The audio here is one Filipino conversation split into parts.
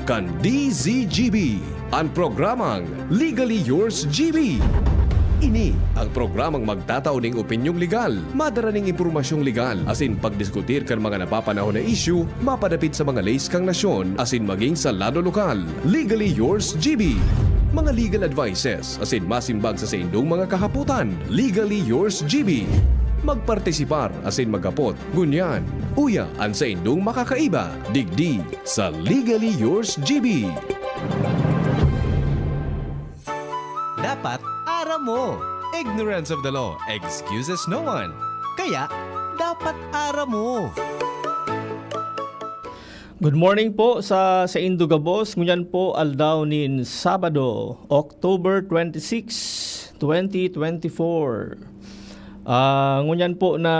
kan DZGB, ang programang Legally Yours GB. Ini ang programang magtataw ng opinyong legal, madaraning impormasyong legal, asin pagdiskutir kan mga napapanahon na issue, mapadapit sa mga lays kang nasyon, asin maging sa lado lokal. Legally Yours GB. Mga legal advices, asin masimbag sa indong mga kahaputan. Legally Yours GB. Magpartisipar asin magapot, gunyan, uya ang sa indong makakaiba, digdi sa Legally Yours GB. Dapat aram mo. Ignorance of the law excuses no one. Kaya, dapat aram mo. Good morning po sa Indugabos. Ngunyan po aldaw nin Sabado, October 26, 2024. Ngunyan po na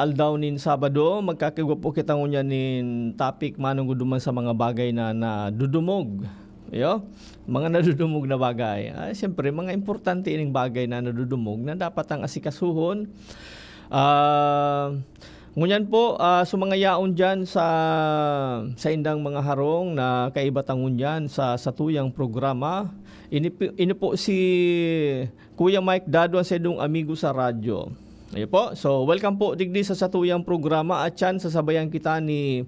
aldaw nin Sabado, magkakigwa po kita ngunyan nin topic manong guduman sa mga bagay na nadudumog. Yo, mga nadudumog na bagay. Siyempre, mga importante ining bagay na nadudumog na dapat ang asikasuhon. Ngunyan po, sa mga yaon dyan sa indang mga harong na kaibatang ngunyan sa tuyang programa, ini po si Kuya Mike Daduan sa idong amigo sa radyo. Ayo po, so welcome po digdi sa tuyang programa at yan sasabayan kita ni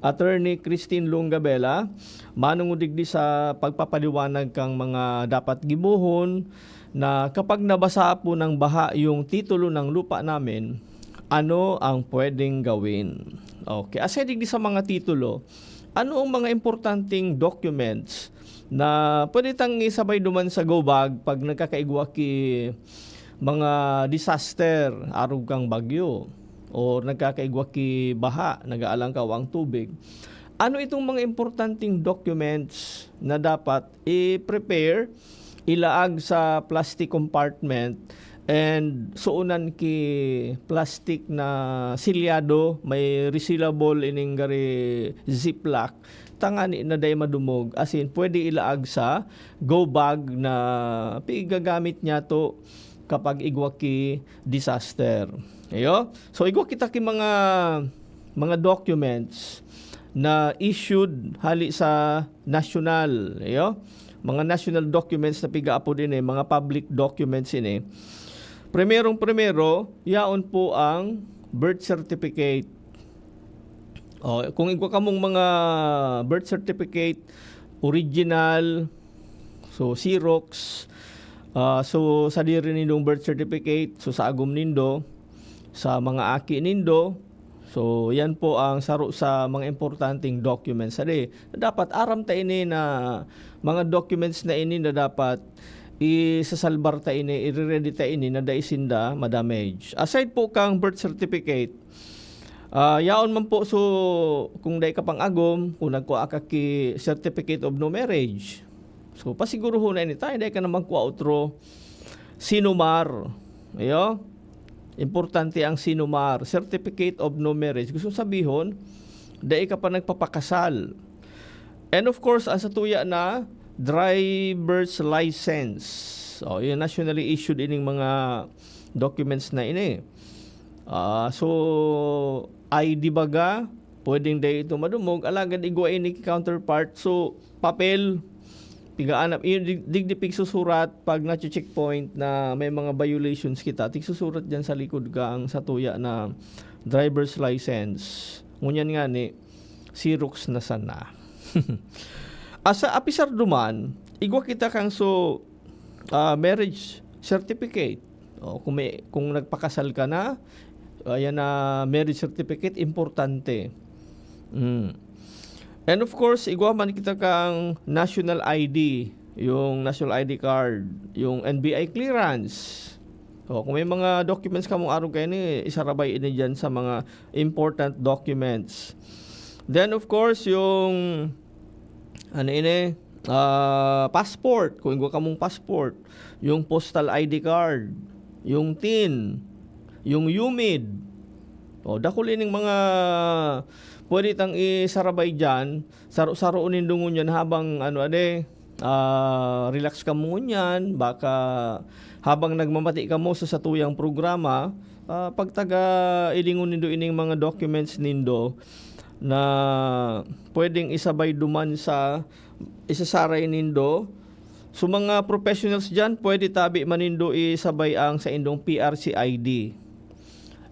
Attorney Christine Lungabela, manung digdi sa pagpapaliwanag kang mga dapat gibuhon na kapag nabasa po ng baha yung titulo ng lupa namin, ano ang pwedeng gawin? Okay, asa digdi sa mga titulo, ano ang mga importanteng documents na pwede tang isabay duman sa GoBag pag nagkakaigwa ki mga disaster, arog kang bagyo, o nagkakaigwa ki baha, nagaalang kawang tubig. Ano itong mga importanteng documents na dapat i-prepare, ilaag sa plastic compartment, and suunan ki plastic na silyado, may resealable ining gari ziplock, tangani na day madumog, asin pwede ilaag sa go bag na pigagamit niya to kapag igwa ki disaster. Ayo? So igwa kita ki mga documents na issued hali sa national, ayo? Mga national documents na piga-apo din mga public documents ini. Primero, yaon po ang birth certificate. Kung igwa kamong mga birth certificate, original, so Xerox, so sa diri nindong birth certificate, so sa agom nindo, sa mga aki nindo, so yan po ang saro sa mga importanteng documents. Dapat aram ta ini na mga documents na ini na dapat isasalbar ta ini, i-ready ta ini na daisinda madamage. Aside po kang birth certificate, yaon man po so kung day ka pang agom, kung nagkuha ka ki certificate of no marriage, so pasiguruhon na ini tayo, day ka na magkuha outro sinumar. Ayo? Importante ang sinumar, certificate of no marriage. Gusto sabihon, day ka pa nagpapakasal. And of course, ang sa tuya na driver's license. Yung nationally issued ining mga documents na ini. So, ID baga, pwedeng day ito madumog, alagad igwa ini counterpart. So, papel, pigaan, digdipig susurat pag na-checkpoint na may mga violations kita, tigsusurat dyan sa likod ka ang satuya na driver's license. Ngunyan nga ni, Xerox na sana. Asa apisar duman, igwa kita kang so marriage certificate. Kung nagpakasal ka na, ayan na marriage certificate, importante. And of course, igwa man kita kang national ID, yung national ID card, yung NBI clearance. Kung may mga documents ka mong araw kayo ni, isarabay ini dyan sa mga important documents. Then of course, yung passport, kung igwa ka mong passport, yung postal ID card, yung TIN, yung UMID. Dakul ining mga pwede tang isarabay dyan, saro-saro unindungon yan habang relax ka mo yan, baka habang nagmamati ka mo sa satuyang programa, pagtaga ilingon nindo ining mga documents nindo, na pwedeng isabay duman sa isasaray nindo. So mga professionals dyan, pwede tabi manindo isabay ang sa indong PRC ID.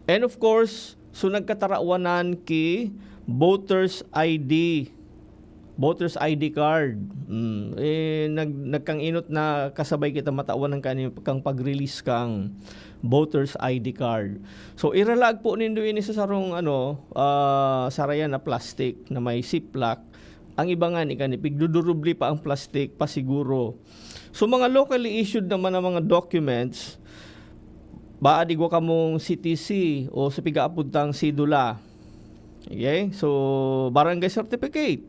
And of course, so nagkatarawanan ki voters ID. Voters ID card. Nagkang inot na kasabay kita matawan ng kang pag-release kang voters ID card. So iralag po nindo ini sa sarong sarayan na plastic na may ziplock. Ang iba nga ni pigdudurubli pa ang plastic pasiguro. So mga locally issued naman ang mga documents, baadi ko kamong CTC o sa pigaapudtang sidula. Okay? So barangay certificate.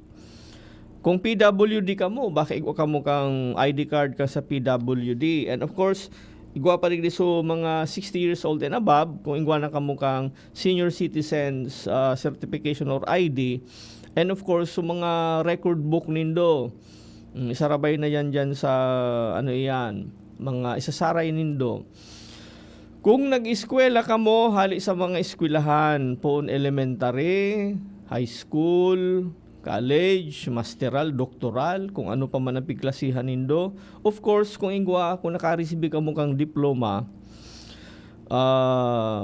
Kung PWD ka mo, baka igwa ka mo kang ID card ka sa PWD. And of course, igwa pa rin so mga 60 years old and above, kung igwa na ka mo kang senior citizens certification or ID. And of course, so mga record book nindo, isarabay na yan dyan sa mga isasaray nindo. Kung nag-eskwela ka mo, hali sa mga eskwelahan, poon elementary, high school, college, masteral, doctoral, kung ano pa man ang piklasihan nindo. Of course, kung naka-receive ka mo kang diploma,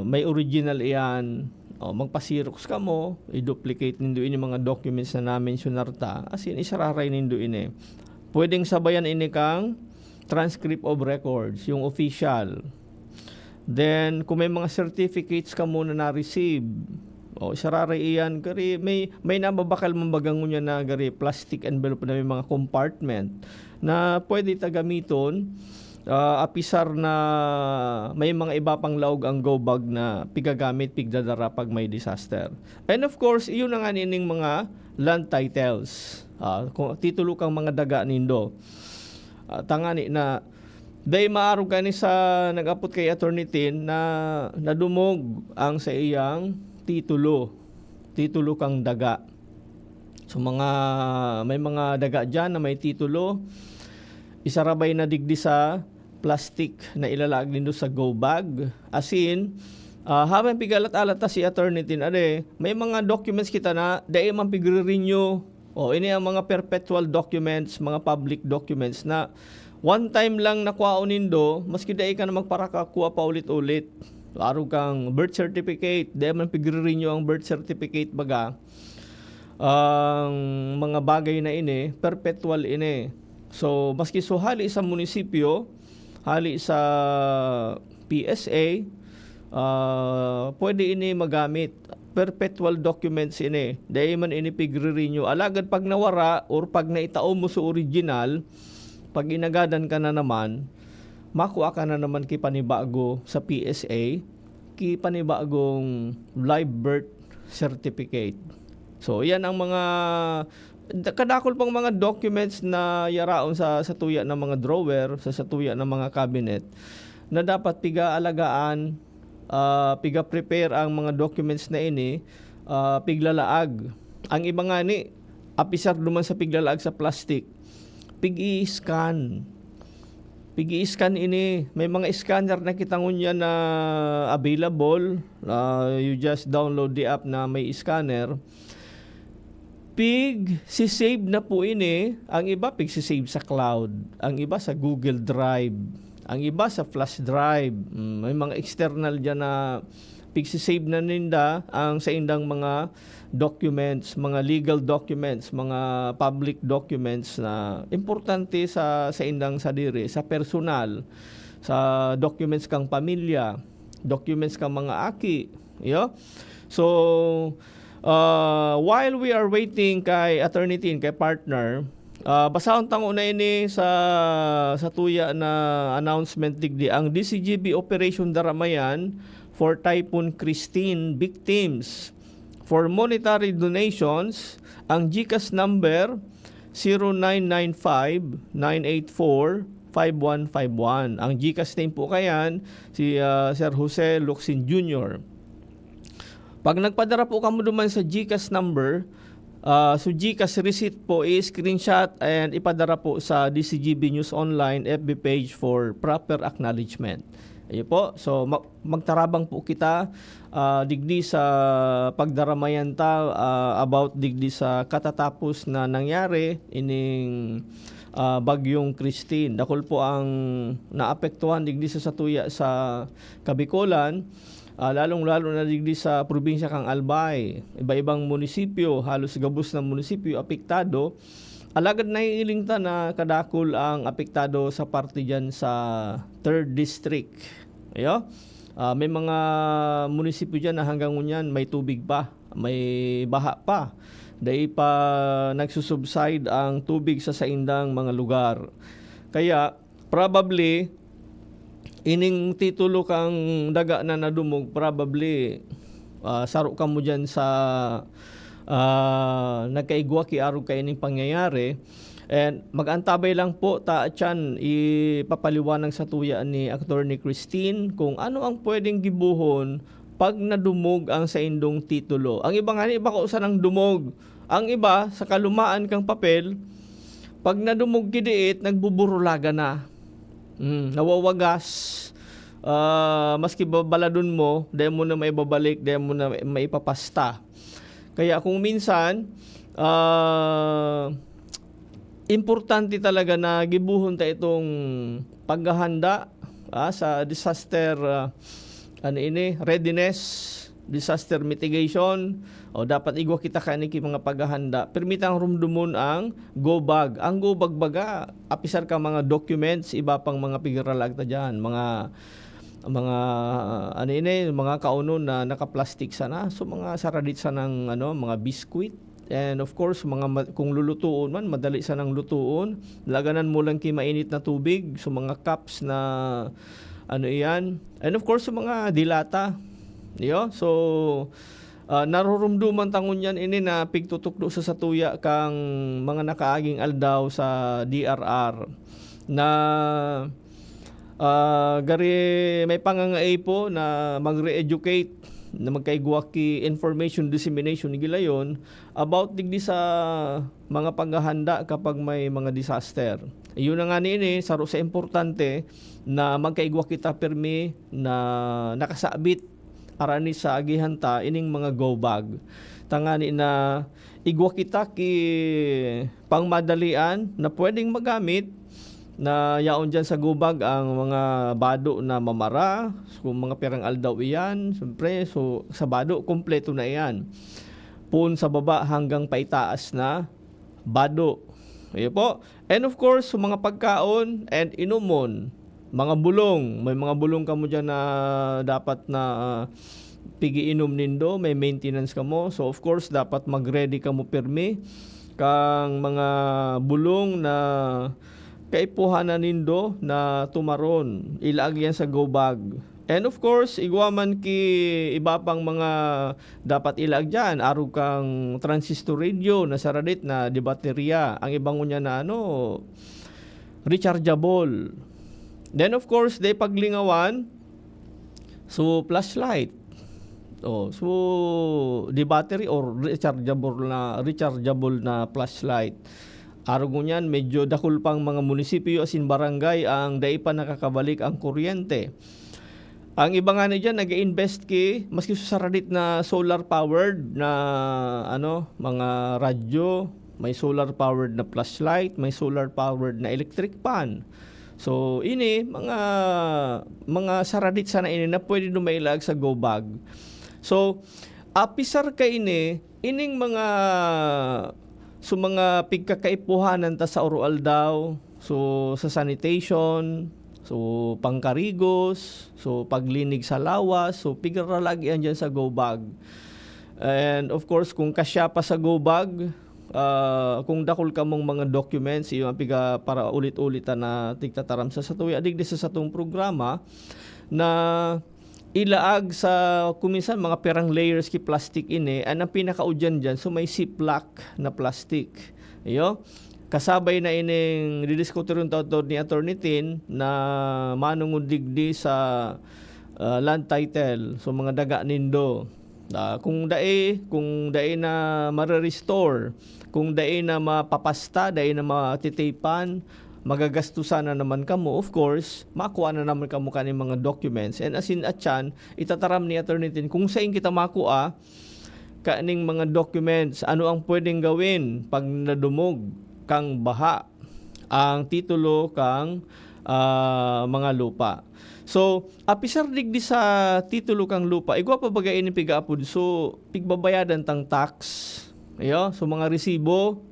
may original iyan. Magpa-xerox ka mo, i-duplicate nindo ini mga documents na na-mention narta, as in, isararay nindo ini. Pwedeng sabayan ini kang transcript of records, yung official. Then, kung may mga certificates ka muna na-receive, isararay iyan, kari, may nababakal mambagang niya na gari, plastic envelope na may mga compartment na pwede tagamiton. Apisar na may mga iba pang laog ang go bag na pigagamit pigdadara pag may disaster. And of course, iyon na nga nining mga land titles. Kung titulo kang mga daga nindo. Tangani na day maaro gani sa nag-apot kay Attorney Tin na nadumog ang sa iyang titulo kang daga. So may mga daga diyan na may titulo, isarabay na digdi sa plastic na ilalag nindo sa go bag. As in, habang pigalat-alat si Attorney Tin, may mga documents kita na dahil man pigre-renew. Ini ang mga perpetual documents, mga public documents na one time lang nakuha nindo, maski dahil ka na magparakakuha pa ulit-ulit. Laro kang birth certificate, dahil man pigre-renew ang birth certificate baga. Ang mga bagay na ini, perpetual ini. So, maski hali sa munisipyo, hali sa PSA, pwede ini magamit. Perpetual documents ini. Dahil man ini pigre-renew. Alagad pag nawara or pag naitao mo sa original, pag inagadan ka na naman, makuha ka na naman kipanibago sa PSA, kipanibagong live birth certificate. So, yan ang mga kadakol pang mga documents na yaraon sa tuya ng mga drawer, sa tuya ng mga cabinet, na dapat piga-alagaan, piga-prepare ang mga documents na ini, piglalaag. Ang iba nga ni, apisar duman sa piglalaag sa plastic, pig-i-scan. Pig-i-scan ini. May mga scanner na kitangunya na available. You just download the app na may scanner. Si-save na po ini. Ang iba si-save sa cloud. Ang iba sa Google Drive. Ang iba sa flash drive. May mga external dyan na si-save na ninda ang sa indang mga documents, mga legal documents, mga public documents na importante sa indang sadiri, sa personal, sa documents kang pamilya, documents kang mga aki. So, while we are waiting kay Attorney Tin, kay partner, basahon tango na ini sa tuya na announcement digdi ang DCGB Operation Daramayan for Typhoon Christine victims. For monetary donations, ang GCash number 0995-984-5151. Ang GCash name po kayan si Sir Jose Locsin Jr. Pag nagpadara po kamo duman sa GCash number, so GCash receipt po i-screenshot and ipadara po sa DCGB News Online FB page for proper acknowledgement. Ayun po. So magtarabang po kita digdi sa pagdaramayan ta about digdi sa katatapos na nangyari ining bagyong Christine. Dakol po ang naapektuhan digdi sa satuya sa Kabikolan. Lalong-lalo na digdi sa probinsya kang Albay. Iba-ibang munisipyo, halos gabos ng munisipyo apektado. Alagad na iilingta na kadakol ang apektado sa parte dyan sa 3rd District. Ayo? May mga munisipyo dyan na hanggang ngunyan may tubig pa, may baha pa. Dahil pa nagsusubside ang tubig sa saindang mga lugar. Kaya probably ining titulo kang daga na nadumog, probably saro ka mo dyan sa nagkaigwa ki araw kay ining pangyayari. And mag-antabay lang po ta tiyan ipapaliwanag sa tuya ni Attorney Christine kung ano ang pwedeng gibuhon pag nadumog ang sa indong titulo. Ang iba nga iba ko sa nang dumog. Ang iba sa kalumaan kang papel, pag nadumog kidiit nagbuburulaga na. Nawawagas. Maski babaladon mo, dahil mo na maibabalik, dahil mo na maipapasta. Kaya kung minsan importante talaga na gibuhon ta itong paghahanda sa disaster readiness, disaster mitigation, o dapat igwa kita kaniki mga paghahanda. Permitang rumdumon ang go bag. Ang go bag baga, apisar ka mga documents, iba pang mga pigaralag ta dyan, mga mga kauno na naka-plastic sana. So mga saradit sa ng mga biskuit. And of course, kung lulutuon man, madali sa nang lutuon. Laganan mo lang mainit na tubig. So mga cups na iyan. And of course, mga dilata. So narurumduman tangon yan ini na pigtutukdo sa satuya kang mga nakaaging aldaw sa DRR na gari may pangangaay po na magre-educate na magkaigwa ki information dissemination ni gilayon about digdi sa mga paghahanda kapag may mga disaster. Iyon na nga ni saro sa importante na magkaigwa kita permi na nakasabit arani sa agihanta ining mga go bag. Tangani na igwa kita ki pangmadalian na pwedeng magamit na yaon dyan sa gubag ang mga bado na mamara, kung mga perang aldaw iyan, siyempre, so sa bado, kompleto na iyan. Pun sa baba hanggang paitaas na bado. Ayan po. And of course, mga pagkaon and inumon, mga bulong. May mga bulong ka mo dyan na dapat na pigi-inom nindo, may maintenance ka mo. So of course, dapat mag-ready ka mo pirmi kang mga bulong na kaipuhanan nindo na tumaron. Ilaag yan sa go bag. And of course, igwaman ki iba pang mga dapat ilaag dyan. Araw kang transistor radio na saradit na di baterya. Ang ibang niya na rechargeable. Then of course, day paglingawan, so flashlight. So di battery or rechargeable na flashlight. Araw niyan, medyo dakul pang mga munisipyo asin barangay ang dai pa nakakabalik ang kuryente. Ang iba nga na dyan, nag-invest maski sa saradit na solar powered na mga radyo, may solar powered na flashlight, may solar powered na electric pan. So ini mga saradit sana ini na pwede dumailag sa go bag. So apisar ka ining mga mga pigkakaipuhanan ta sa oral daw, so sa sanitation, so pangkarigos, so paglinig sa lawas, so pigaralagyan dyan sa go bag. And of course, kung kasya pa sa go bag, kung dakol ka mong mga documents, yung piga para ulit-ulit na tigtataram sa satuya, adigdi sa satong programa, na ilaag sa kuminsan mga perang layers ki plastic ang pinakaudyan dyan, so may ziplock na plastic. Kasabay na ining didiskutir yung tawad ni Attorney Tin na manungod digdi sa land title, so mga daga nindo. Kung dai na mare-restore, kung dai na mapapasta, dai na matitipan, magagastusan na naman kamo, of course, makuha na naman kamo kaning mga documents. And asin atyan, itataram ni Attorney Tin, kung saan kita makuha, kaning mga documents, ano ang pwedeng gawin pag nadumog kang baha, ang titulo kang mga lupa. So, apisar digdi sa titulo kang lupa, igwa pa bagay ini pigaapod, so, pigbabayadan tang tax. Ayo, so mga resibo,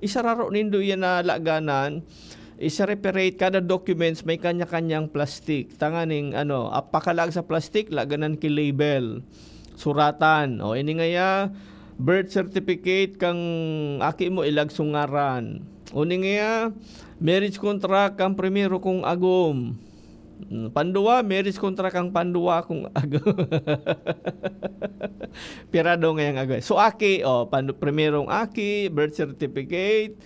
isararo nindo yan na laganan, isa-reparate kada documents may kanya-kanyang plastic. Tanganing apakalag sa plastic, laganan ki label, suratan. Ini ngaya birth certificate kang aki mo ilag sungaran. Uni ngaya marriage contract kang primero kong agom. Pandua, marriage contract kang pandua kung agom. Pirado ngayang agom. So aki, primerong aki, birth certificate,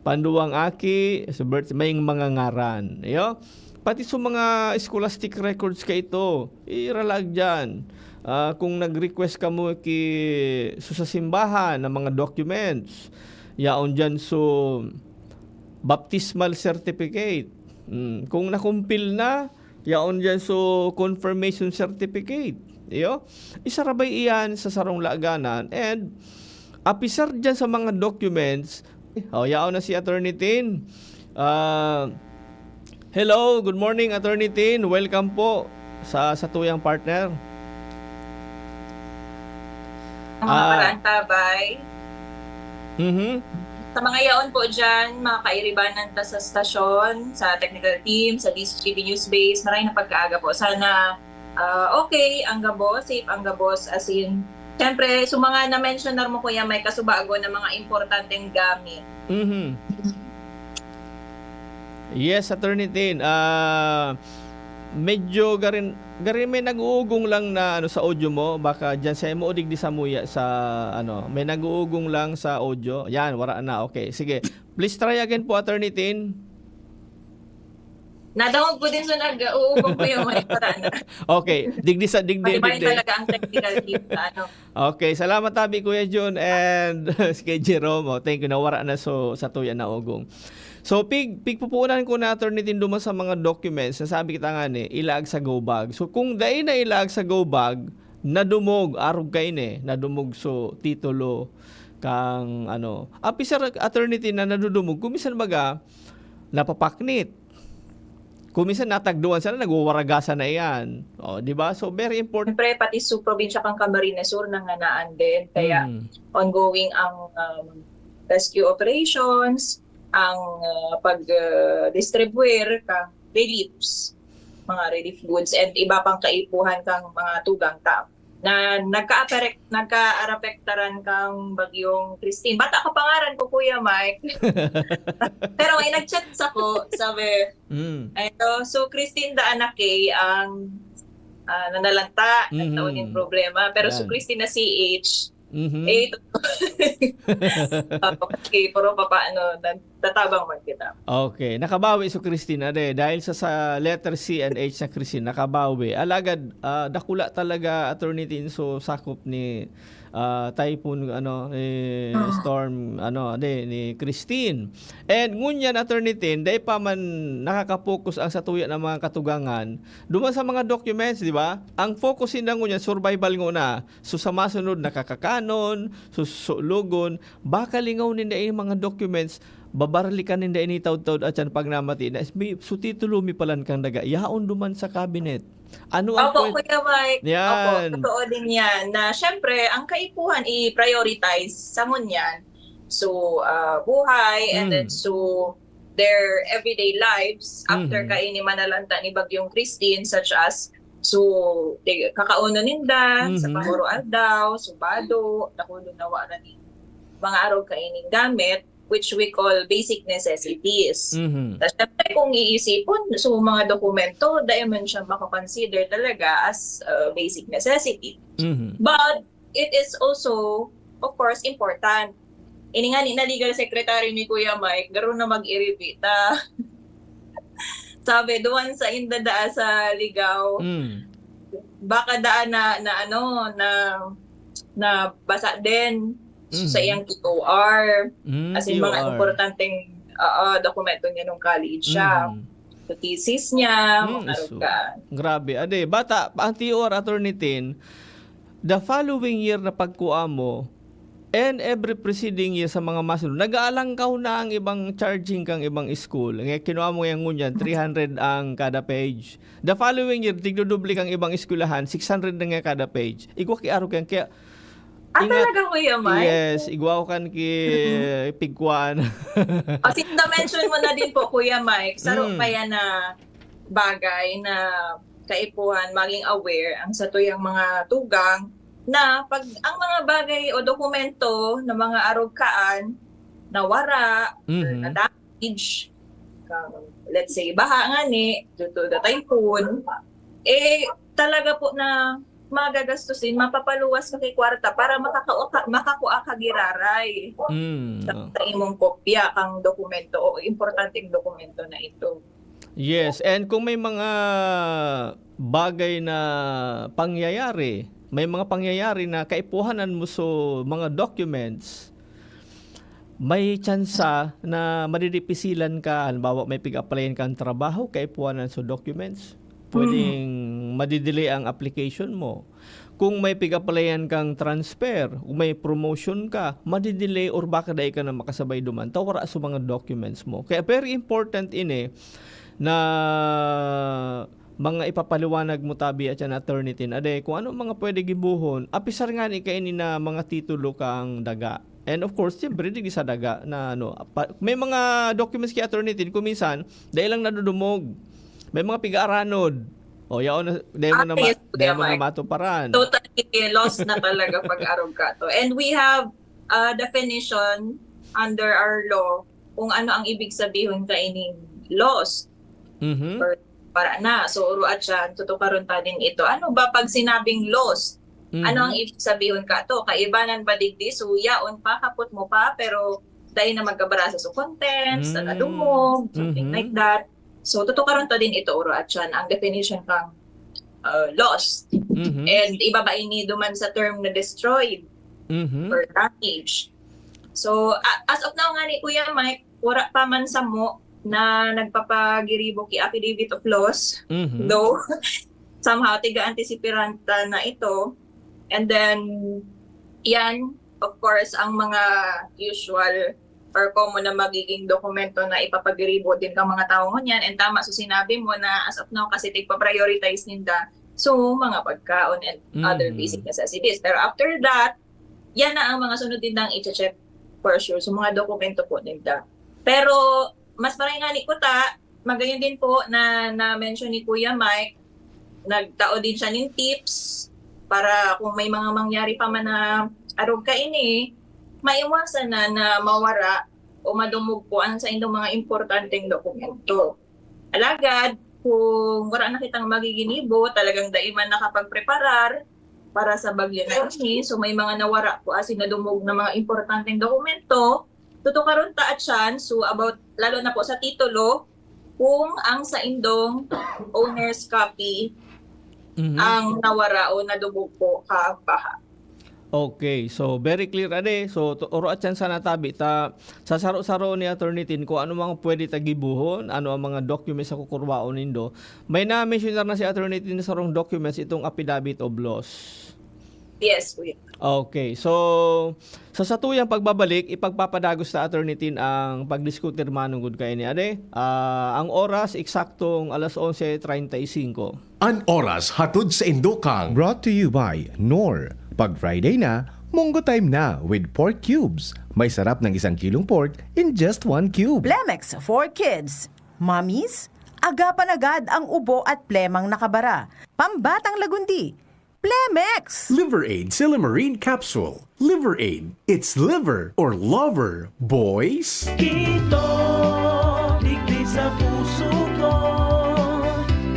panduang aki, so birth, may mga ngaran. Ayo? Pati sa mga scholastic records ka ito, iralag dyan. Kung nag-request ka mo sa simbahan ng mga documents, yaon dyan so baptismal certificate. Kung nakumpil na, yaon dyan so confirmation certificate. Iyo? Isarabay iyan sa sarong laganan and apisar dyan sa mga documents. Yaon na si Attorney Tin. Hello, good morning Attorney Tin. Welcome po sa Tuyang Partner. Mga parang tabay. Mm-hmm. Sa mga yaon po dyan, mga kairibanan ta sa stasyon, sa technical team, sa DCTV News Base, maraming na pagkaaga po. Sana okay ang gabos, safe ang gabos, as in, siyempre, so mga na-mention na mo kuya, may kasubago na mga importanteng gamit. Mm-hmm. Yes, Attorney Tin. Medyo garin may nag-uugong lang na sa audio mo, baka diyan sa mo di sa muya sa may nag-uugong lang sa audio. Yan, wala na. Okay, sige. Please try again po, Attorney Tin. Nadawag po din sa nag-uugong ko yung mga paraan. Okay, digdi. Talaga ang technical team na Okay, salamat tabi Kuya John and kay Jerome. Thank you na wala na sa tuya na ugong. So, pigpupunan ko na Attorney Tin duman sa mga documents na sabi kita nga ilag sa go bag. So, kung dahil na ilag sa go bag, nadumog, arog kayo nadumog so titulo kang Apisar Attorney Tin na nadudumog, kumisan baga, napapaknit. Kumisan natagduan sana, nagwawaragasan na yan. Di ba? So, very important. Siyempre, pati sa probinsya kang Camarines Sur nanganaan din. Kaya, ongoing ang rescue operations, ang pag-distribuer kang reliefs, mga relief goods, and iba pang kaipuhan kang mga tugang tao na nagka-arapektaran kang bagyong Christine. Bata ka pangaran ko, Kuya Mike. Pero may nag-chat ko, sabi, so Christine da anak ang nanalanta, nagtaon yung problema. Pero so Christine na CH, okay, pero paano tatabang man kita. Okay, nakabawi so Christine dahil sa letter C and H na Christine nakabawi. Alagad dakula talaga Attorney Tin so sakop ni typhoon storm ni Christine. And ngunyan Attorney Tin dahil pa man nakaka-focus ang satuya ng mga katugangan duman sa mga documents, di ba? Ang focusin na ngunyan survival nguna. So sa masunod nakakakanon, so lugon, baka lingaw ninda yung mga documents babarlikan ninda ini taud-taud at yan pag namati na so titulo mi palan kang daga yaon duman sa cabinet. Ano ang Opo, Kuya Mike. Yan. Opo, totoo din yan. Na syempre, ang kaipuhan i-prioritize sa yan. So, buhay and then so their everyday lives after kaini manalanta ni Bagyong Christine, such as so kakauno ninda sa Panguro Aldaw, Subado, nakulo nawa na ni mga araw kaining gamit, which we call basic necessities. Tapos syempre kung iisipon, so mga dokumento, dahil man siya makakonsider talaga as basic necessity. But it is also, of course, important. Ini nga ni na legal secretary ni Kuya Mike, garo na mag-iribita. Sabi, doon sa indadaa sa ligaw, baka daan na basa din sa iyang QOR, as in mga importanteng dokumento niya nung college siya. So, thesis niya, mga So, arugaan. grabe. Ade, bata, ang TOR Attorney Tin, the following year na pagkuha mo, and every preceding year sa mga masunod, nag-aalangkaw na ang ibang charging kang ibang school. Ngayon, kinuha mo yung ngunyan, 300 ang kada page. The following year, tigdudubli kang ibang eskwelahan, 600 na nga kada page. Igwa ki aro kang kaya, Talaga, Kuya Mike? yes, igwa kan ki pigkuan. Na-mention mo na din po, Kuya Mike, saro pa yan na bagay na kaipuhan, maging aware ang sa tuyang mga tugang na pag ang mga bagay o dokumento ng mga arugkaan na wara or na damage, let's say, baha nga ni, due to the typhoon, talaga po na magagastusin, mapapaluwas ka kay kwarta para makakuha ka giraray sa imong kopya kang dokumento o importanteng dokumento na ito. Yes, and kung may mga bagay na pangyayari, may mga pangyayari na kaipuhanan mo so mga documents, may tsansa na madidipisilan ka. Halimbawa, may pig-applyan kang trabaho, kaipuhanan so documents, pwedeng madidelay ang application mo. Kung may pig-applyan kang transfer, kung may promotion ka, madidelay or baka dahil ka na makasabay duman, tawara sa mga documents mo. Kaya very important na mga ipapaliwanag mo tabi at yan attorney tin ade kung ano mga pwede gibuhon apisar nga ni kainin na mga titulo kang daga, and of course siyempre di sa daga na may mga documents kay attorney tin kung minsan dahil lang nadudumog, may mga piga-aranod o yaon dahil mo na matuparan, totally lost na talaga pag arog ka to. And we have a definition under our law kung ano ang ibig sabihin kaining lost. Para na. So, uruat siya, tutukaron ta din ito. Ano ba pag sinabing lost? Ano ang ibig sabihin ka to? Kaibanan ba digdi? So, yaon pa, kaput mo pa, pero dahil na magkabarasa sa contents, na nadumog, something like that. So, tutukaron ta din ito, uruat siya. Ang definition kang lost. And iba ba ini duman sa term na destroyed or damaged? So, as of now nga ni Kuya Mike, wala pa man sa mo na nagpapagiribo ki affidavit of loss, though somehow tiga-antisipiranta na ito. And then, yan, of course, ang mga usual or common na magiging dokumento na ipapagiribo din kang mga tao ngunyan. And tama, so sinabi mo na as of now kasi tigpa-prioritize ninda. So, mga pagkaon and other basic necessities. Pero after that, yan na ang mga sunod din nang i-check for sure. So, mga dokumento po ninda. Pero, mas maraming nga ni Kuta, magayon din po na na-mention ni Kuya Mike, nagtao din siya ng tips para kung may mga mangyari pa man na arog ka ini, maiwasan na mawara o madumog po ang sa inyong mga importanteng dokumento. Alagad, kung wala na kitang magiginibo, talagang daiman nakapagpreparar para sa bagyo na ini, so may mga nawara po as nadumog na mga importanteng dokumento, tutukaron ta at chance, so about, lalo na po sa titulo, kung ang sa indong owner's copy ang nawara o nadumog po baha. Okay, so very clear ade. So oro at yan sa natabi ta sa saro-saro ni Attorney Tin ko ano mga pwede tagibuhon, ano ang mga documents sa kukurwaon nindo. May na-mention na si Attorney Tin sa rong documents itong affidavit of loss. Yes, Kuya. Okay, so sa satuyang pagbabalik, ipagpapadagos sa Attorney Tin ang pagdiskutir manungod kay ni ade. Ang oras eksaktong alas 11:35. An oras hatod sa Indokang. Brought to you by Nor. Pag Friday na, Munggo Time na with pork cubes. May sarap ng 1 kilong pork in just 1 cube. Plemex for Kids. Mommies, agapan agad ang ubo at plemang nakabara. Pambatang lagundi. Plemex! Liver Aid Silimarine Capsule. Liver Aid. It's liver or lover, boys. Ito, digdi sa puso ko,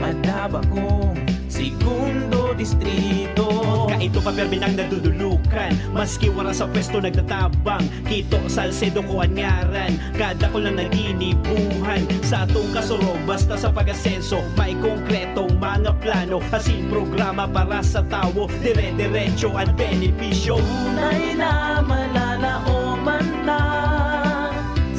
madaba kong segundo distrito. Kaito pa perminang nadudulukan, maski wara sa pwesto nagtatabang. Kito Salcedo ko anyaran, kada ko lang naginibuhan. Sa atong kasuro, basta sa pag-asenso, may konkretong mga plano. Asin programa para sa tawo, dire-diretso ang benepisyo. Tunay na malalaoman na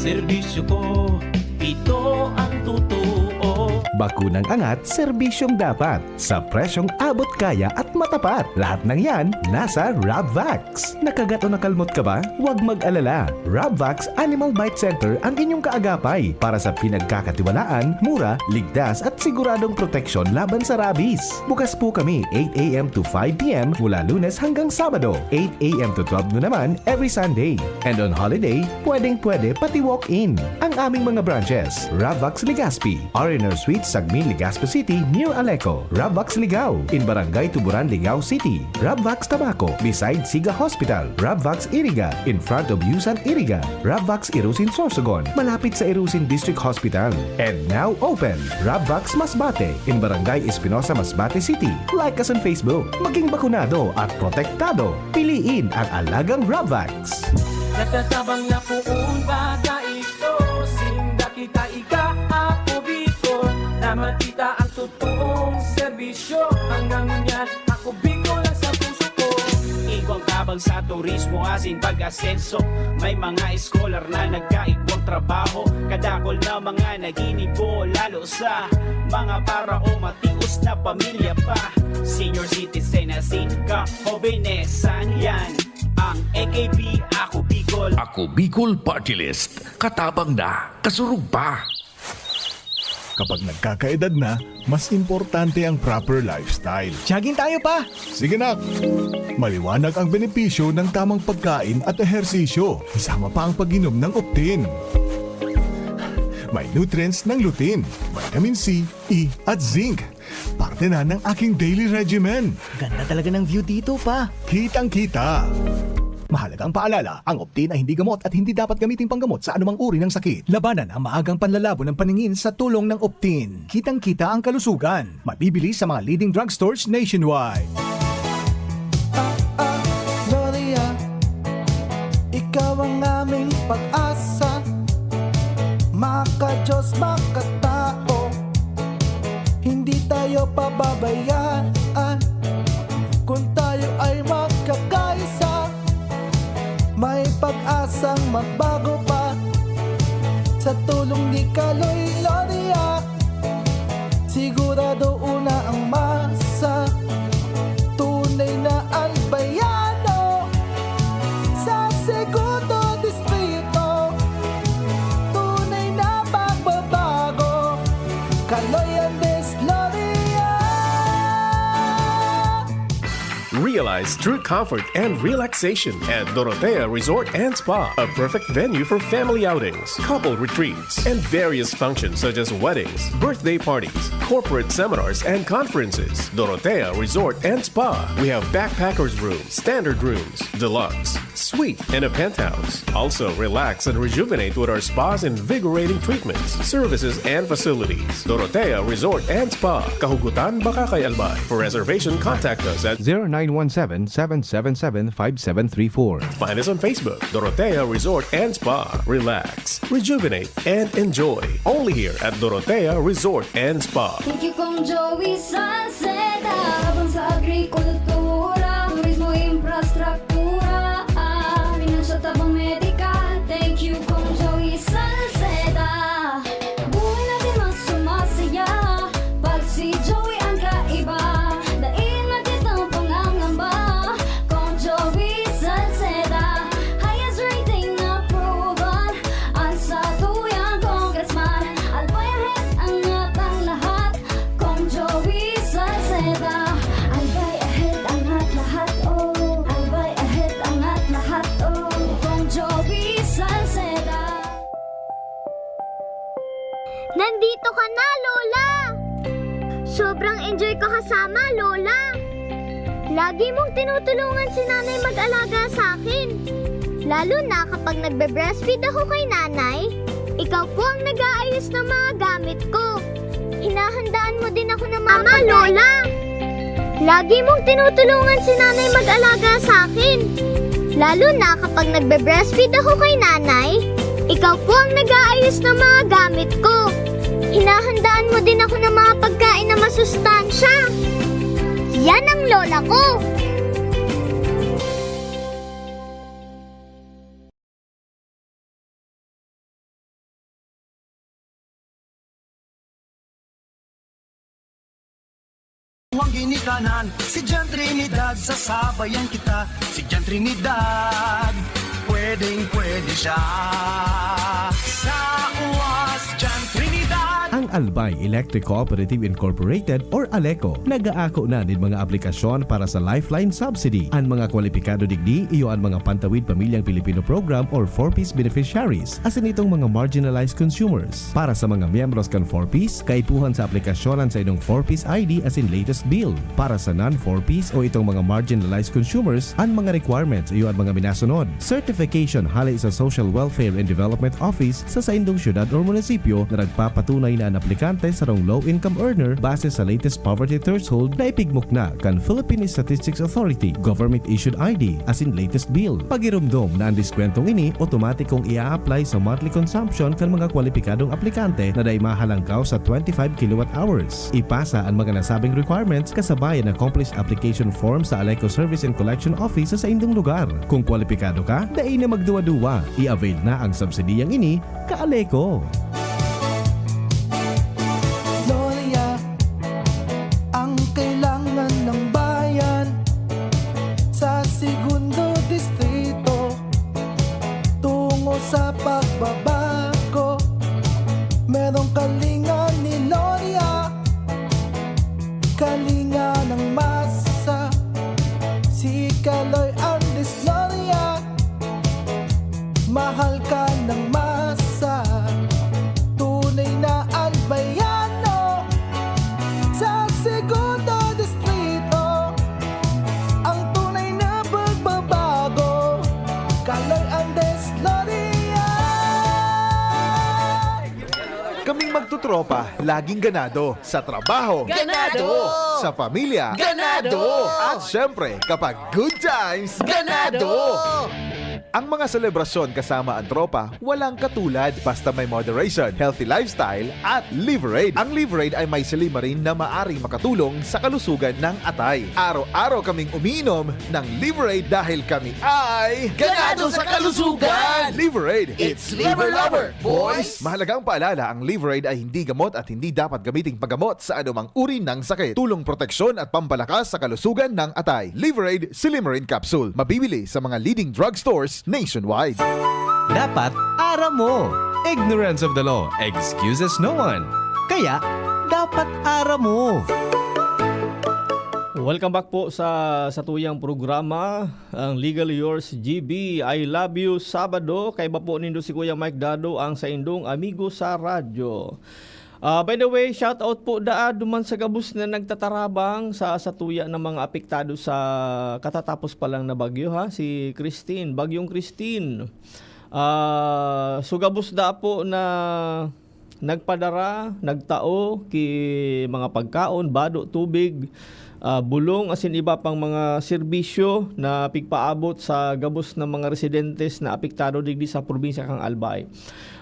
serbisyo ko, ito ang totoo. Bakunang angat, serbisyong dapat. Sa presyong abot kaya at matapat. Lahat ng yan, nasa Rabvax. Nakagat o nakalmot ka ba? Huwag mag-alala. Rabvax Animal Bite Center ang inyong kaagapay para sa pinagkakatiwalaan, mura, ligtas at siguradong proteksyon laban sa rabies. Bukas po kami 8 a.m. to 5 p.m. mula Lunes hanggang Sabado. 8 a.m. to 12 noon naman every Sunday. And on holiday, pwedeng-pwede pati walk-in. Ang aming mga branches, Rabvax Legazpi, R&R Suite Sagmin, Legazpi City near Aleco. Rabvax Ligao in Barangay Tuburan, Ligao City. Rabvax Tabaco beside Siga Hospital. Rabvax Iriga in front of Yusan Iriga. Rabvax Irusin Sorsogon malapit sa Irusin District Hospital. And now open, Rabvax Masbate in Barangay Espinosa, Masbate City. Like us on Facebook. Maging bakunado at protektado. Piliin ang alagang Rabvax. Natatabang na poong baga ito, sinda kita ika-ako biko, na makita ang totoong serbisyo. Hanggang yan, ako biko lang sa puso ko. Igwang tabang sa turismo asin pag-asenso. May mga scholar na nagkaigwang trabaho. Kadakol na mga naginibo, lalo sa mga para o matius na pamilya pa. Senior citizen asin ka, hobenesan yan. Ang AKB, ako Bicol. Ako Bicol Party List. Katabang na, kasurug pa. Kapag nagkakaedad na, mas importante ang proper lifestyle. Jogging tayo pa! Sige nak! Maliwanag ang benepisyo ng tamang pagkain at ehersisyo. Kasama pa ang pag-inom ng Optin. May nutrients ng lutein, vitamin C, E at zinc. Parte na ng aking daily regimen. Ganda talaga ng view dito pa. Kitang-kita. Mahalagang paalala, ang Optin ay hindi gamot at hindi dapat gamitin panggamot sa anumang uri ng sakit. Labanan ang maagang panlalabo ng paningin sa tulong ng Optin. Kitang-kita ang kalusugan. Mabibili sa mga leading drugstores nationwide. Gloria, ikaw ang aming pag-asa. Maka-Diyos, maka-tao, hindi tayo pababayaan. Kung tayo ay magkakaisa, may pag-asang magbago pa. Sa tulong ni Kaloy Gloria, sigurado una ang masa. Tunay na albayano sa segundo distrito. Tunay na pagbabago, Kaloy Andes Gloria. Realize true comfort and relaxation at Dorotea Resort and Spa, a perfect venue for family outings, couple retreats, and various functions such as weddings, birthday parties, corporate seminars, and conferences. Dorotea Resort and Spa. We have backpackers rooms, standard rooms, deluxe, suite, and a penthouse. Also, relax and rejuvenate with our spas and invigorating treatments, services, and facilities. Dorotea Resort and Spa, Kahugutan, Bakakay, Albay. For reservation, contact us at 0917-777-5734. Find us on Facebook, Dorotea Resort and Spa. Relax, rejuvenate, and enjoy. Only here at Dorotea Resort and Spa. Thank you kong Joey Salceda. Habang sa agrikultura, turismo, infrastruktura, financial tabang medical. Thank you kong Joey Salceda. Buhay natin mas sumasaya pag si Joey ang kaiba. Daig natin ang pangangamba kong Joey Salceda. Highest rating na proven ang sa tuyang congressman. Albay ahead angat ang lahat kong Joey Salceda. Albay ahead angat lahat oh. Albay ahead angat lahat oh. Kong Joey Salceda. Nandito ka na, Lola! Sobrang enjoy ko kasama, Lola! Lagi mong tinutulungan si nanay mag-alaga sa akin. Lalo na kapag nagbe-breastfeed ako kay nanay, ikaw po ang nag-aayos ng mga gamit ko. Hinahandaan mo din ako ng mga pagkain. Lola! Lagi mong tinutulungan si nanay mag-alaga sa akin. Lalo na kapag nagbe-breastfeed ako kay nanay, ikaw po ang nag-aayos ng mga gamit ko. Hinahandaan mo din ako ng mga pagkain na masustansya. Yan ang lola ko. ang ginikanan. Si Jan Trinidad, sasabayan kita. Si Jan Trinidad, pwedeng-pwede siya. Sa uwas, Jan Trinidad. Ang Albay Electric Cooperative Incorporated or ALECO nagaako na din mga aplikasyon para sa Lifeline Subsidy. Ang mga kwalipikado digdi iyo ang mga Pantawid Pamilyang Pilipino Program or 4Ps beneficiaries asin itong mga marginalized consumers. Para sa mga miyembros kan 4Ps, kaipuhan sa aplikasyonan sa inyong 4Ps ID asin latest bill. Para sa non-4Ps o itong mga marginalized consumers, ang mga requirements iyo ang mga minasunod. Certification halay sa Social Welfare and Development Office sa indong syudad o munisipyo na nagpapatunay na ang aplikante sa rong low-income earner base sa latest poverty threshold na ipigmok na kan Philippine Statistics Authority government-issued ID as in latest bill. Pagirumdom na ang diskwentong ini otomatikong ia-apply sa monthly consumption kan mga kwalipikadong aplikante na day mahalangkaw sa 25 kilowatt hours. Ipasa ang mga nasabing requirements kasabay ang accomplished application form sa ALECO Service and Collection Office sa indong lugar. Kung kwalipikado ka, dai na magduwa-duwa. I-avail na ang subsidiyang ini ka ALECO. Gloria, ang kailangan ng bayan sa segundo distrito tungo sa pagbabago. Merong kalinga ni Gloria, kalinga ng masa. Si Kaloy Andes Gloria, mahal ka ng masa. Tunay na albayano sa segundo distrito, ang tunay na pagbabago. Kaloy Andes Gloria. Kaming magtutropa, laging ganado. Sa trabaho, Ganado! Sa pamilya, Ganado! At syempre, kapag good times, Ganado! Ang mga selebrasyon kasama ang tropa, walang katulad basta may moderation, healthy lifestyle at Liverade. Ang Liverade ay may salima rin na maaring makatulong sa kalusugan ng atay. Araw-araw kaming umiinom ng Liverade dahil kami ay Ganado sa kalusugan! Liverade, It's Liver Lover, boys! Mahalagang paalala, ang Liverade ay hindi gamot at hindi dapat gamiting paggamot sa anumang uri ng sakit. Tulong proteksyon at pampalakas sa kalusugan ng atay. Liverade Silimarin Capsule. Mabibili sa mga leading drugstores nationwide. Dapat aram mo. Ignorance of the law excuses no one. Kaya, dapat aram mo. Welcome back po sa tuyang programa, ang Legally Yours GB. I love you Sabado. Kay ba po nindo si Kuya Mike Dado ang sa indong amigo sa radyo. By the way, shout out po duman sa gabus na nagtatarabang sa tuya ng mga apektado sa katatapos pa lang na bagyo ha, si Christine, bagyong Christine. So gabus po na nagpadara, nagtao ki mga pagkaon, bado, tubig, bulong asin iba pang mga serbisyo na pigpaabot sa gabos ng mga residentes na apektado digdi sa probinsya kang Albay.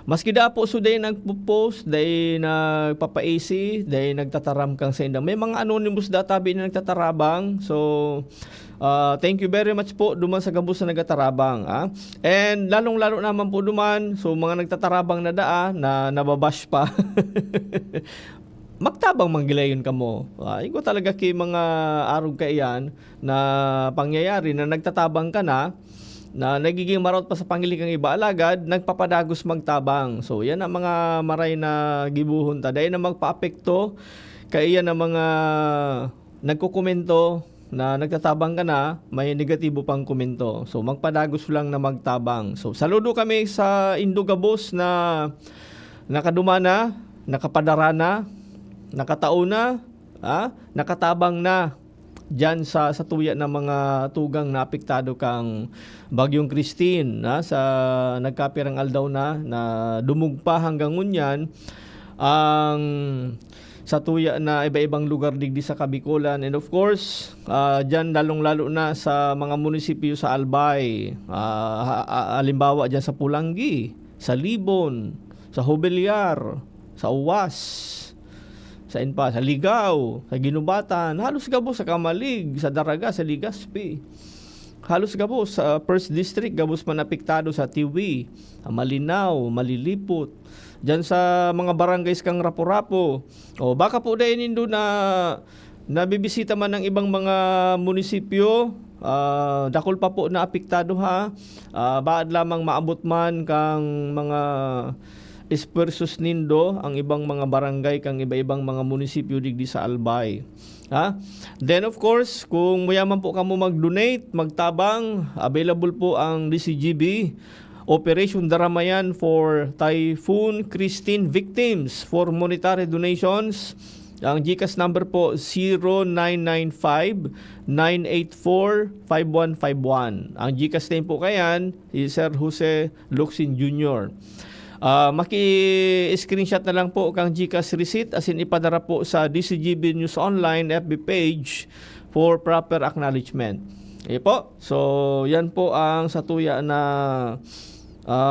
Maski da po so day nagpo-post, day nagpapa-AC, day nagtataram kang sa indang. May mga anonymous databi na nagtatarabang. So thank you very much po duman sa gabos na nagatarabang. And lalong-lalo naman po duman, so mga nagtatarabang na na nababash pa. Magtabang manggilayon ka mo. Iko talaga kay mga arog ka iyan na pangyayari na nagtatabang ka na nagiging marot pa sa pangili kang iba alagad, nagpapadagos magtabang. So yan ang mga maray na gibuhon ta. Dahil na magpa-apekto kay yan ang mga nagkukomento na nagtatabang ka na, may negatibo pang komento. So magpadagos lang na magtabang. So saludo kami sa Indogabos na nakaduma na, nakapadara na, nakatao na, nakatabang na dyan sa tuya ng mga tugang na apektado kang bagyong Christine sa nagkapirang aldaw na dumugpa hanggang ngunyan ang sa tuya na iba-ibang lugar digdi sa Kabikulan, and of course dyan lalong-lalo na sa mga munisipyo sa Albay, halimbawa dyan sa Pulangi, sa Libon, sa Hobelyar, sa Uwas, sa Ligaw, sa Ginubatan, halos gabos sa Kamalig, sa Daraga, sa Ligaspi. Halos gabos sa First District, gabos man apektado sa Tiwi, Malinaw, Malilipot. Diyan sa mga barangays kang Rapo-Rapo. O baka po dahil nindo nabibisita man ng ibang mga munisipyo, dakol pa po na apektado ha. Baad lamang maabot man kang mga dispersos nindo ang ibang mga barangay kang iba-ibang mga munisipyo digdi sa Albay. Ha? Then of course, kung mayaman po kamo mag-donate, magtabang, available po ang DCGB Operation Daramayan for Typhoon Christine victims for monetary donations. Ang GCash number po 0995-984-5151. Ang GCash name po kayan is Sir Jose Luxin Jr. Maki-screenshot na lang po kang GCash receipt as in ipadara po sa DCGB News Online FB page for proper acknowledgement. Okay po. So, yan po ang satuya na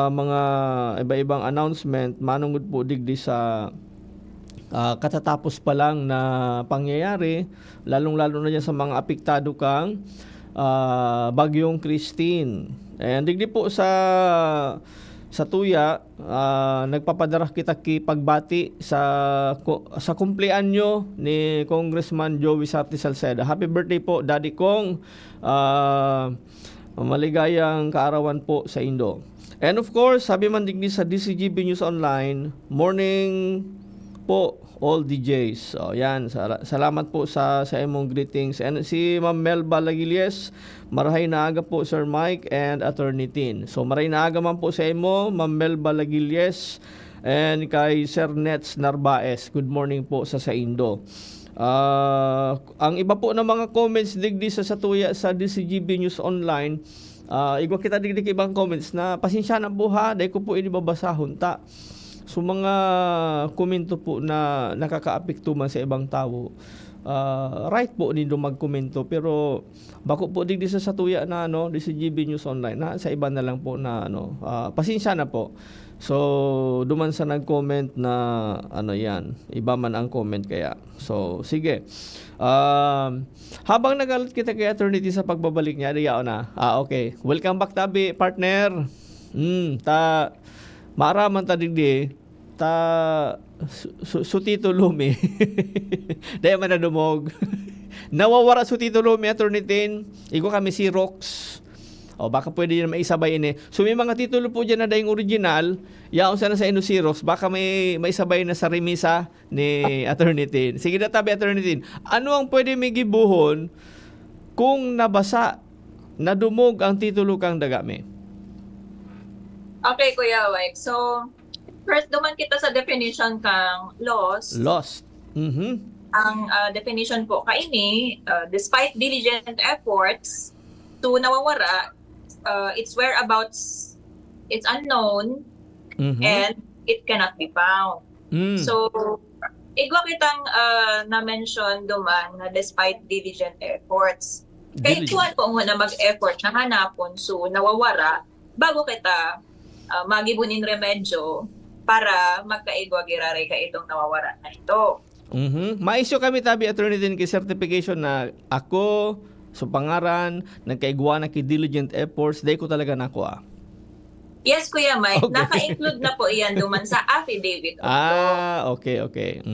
mga iba-ibang announcement manungod po digdi sa katatapos pa lang na pangyayari, lalong-lalo na dyan sa mga apektado kang Bagyong Christine. And digdi po sa tuya, nagpapadara kita pagbati sa kumpleanyo ni Congressman Joey Sarti Salceda. Happy birthday po, Daddy Kong. Maligayang kaarawan po sa Indo. And of course, sabi man digdi sa DCGB News Online, morning po all DJs. So, yan. Salamat po sa imong greetings. And si Ma'am Melba Lagilies, marahay na aga po Sir Mike and Attorney Tin. So, marahay na aga man po sa imo, Ma'am Melba Lagilies, and kay Sir Nets Narbaes. Good morning po sa Indo. Ang iba po ng mga comments digdi sa satuya sa DCGB News Online, igwa kita digdi ibang comments na pasensya na po ha, dahil ko po inibabasahon ta. So mga komento po na nakakaapekto man sa ibang tao, right po nindo magkomento, pero bako po digdi sa satuya na DCGB News Online na sa iba na lang po na pasensya na po. So duman sa nag-comment na yan, iba man ang comment kaya. So sige. Habang nagalit kita kay Attorney T sa pagbabalik niya, diyaw na. Okay. Welcome back tabi, partner. Maaraman ta digdi Tito Lumi. Dahil man na dumog. Nawawara Tito Lumi, Attorney Tin. Igo kami si Rox. O baka pwede na maisabay ini. So may mga titulo po dyan na dahing original, yaon sana sa si Rox, baka may maisabay na sa remisa ni Attorney Tin. Sige na tabi, Attorney Tin. Ano ang pwede may gibuhon kung nabasa, nadumog ang titulo kang dagami? Okay, Kuya Mike. So, first duman kita sa definition kang lost. Lost. Ang definition po kaini, despite diligent efforts to nawawara, its whereabouts, it's unknown, and it cannot be found. So, igwa kitang na-mention duman na despite diligent efforts. Kaya ituan po muna mag-effort na hanapon so nawawara bago kita magibunin remedyo para magkaigwa-girare ka itong nawawara na ito. Maisyo kami tabi, Attorney Tin, kay certification na ako, so pangaran, nagkaigwa na kay diligent efforts, dahil ko talaga nakuha. Yes, Kuya Mike. Okay. Naka-include na po iyan duman sa affidavit of law. Okay.